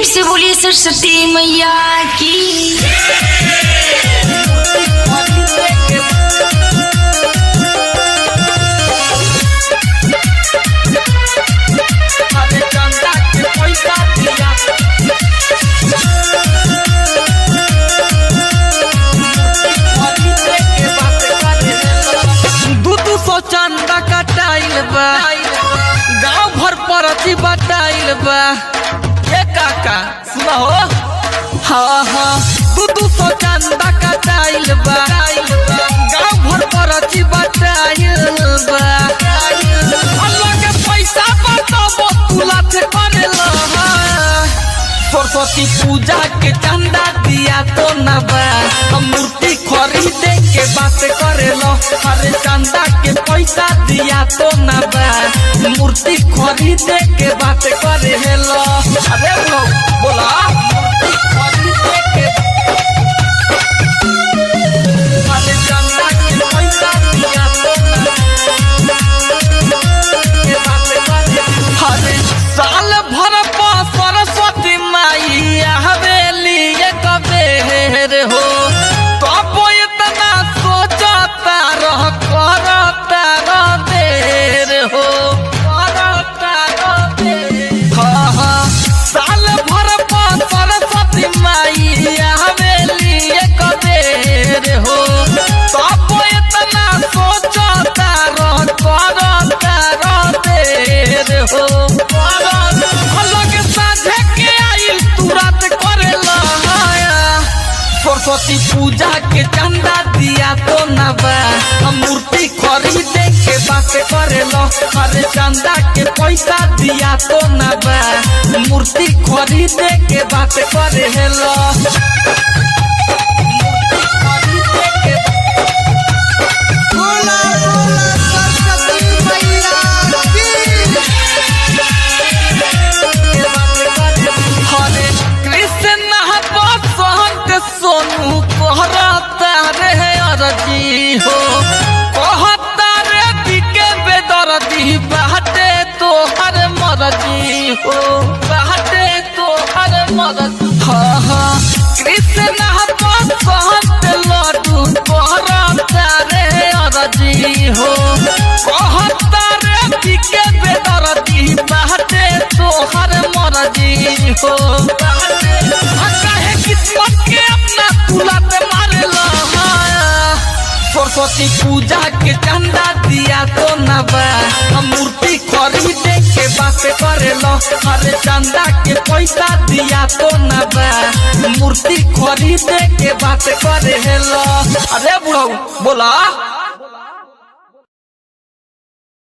से बोलिए सरस्वती मैया की। चंदा कटाइल बा गाँव भर परती बटाइल बा ये काका सुना हो। हाँ हाँ 200 चंदा कटाइल बा गाँव भर परती बटाइल बा। अल्लाह के पैसा बताबो तुला थे करेला। सरस्वती पूजा के चंदा दिया तो ना बा हम मूर्ति खरीदे के बात करेलो। अरे चंदा के पैसा दिया तो ना बा मूर्ति खरीदे के बात करेलो। अरे बोला मूर्ति खरीदे के अरे चंदा के पैसा दिया तो ना के बात करेलो। अरे साल भर सरस्वती माई हवेली कबेर हो तब इतना सोचता रह करता रह देर हो करता रह देर। हाँ हाँ साल भर सरस्वती माई हवेली कबेर हो तब इतना सोचता रह करता रह देर हो। सरस्वती पूजा के चंदा दिया तो ना बा हम मूर्ति खरीदे के बात करेलो। अरे चंदा के पैसा दिया तो ना बा मूर्ति खरीदे के बात करेलो। सोनू कहता रे अरजी हो कहता रे दिके बेदर्दी बाटे तो हर मरजी हो बाटे तो हर मरजी। हाँ हाँ कृष्ण बसंत लड्डू कहता रे अरजी हो कहता रे दिके बेदर्दी बाटे तो हर मरजी हो। किस्मत के अपना तुला पे मारेला। सरस्वती पूजा के चंदा दिया तो ना बा हम मूर्ति खरीदे के बात करेलो। अरे चंदा के पैसा दिया तो ना बा मूर्ति खरीदे के बात करेलो। अरे बुढ़ऊ बोला।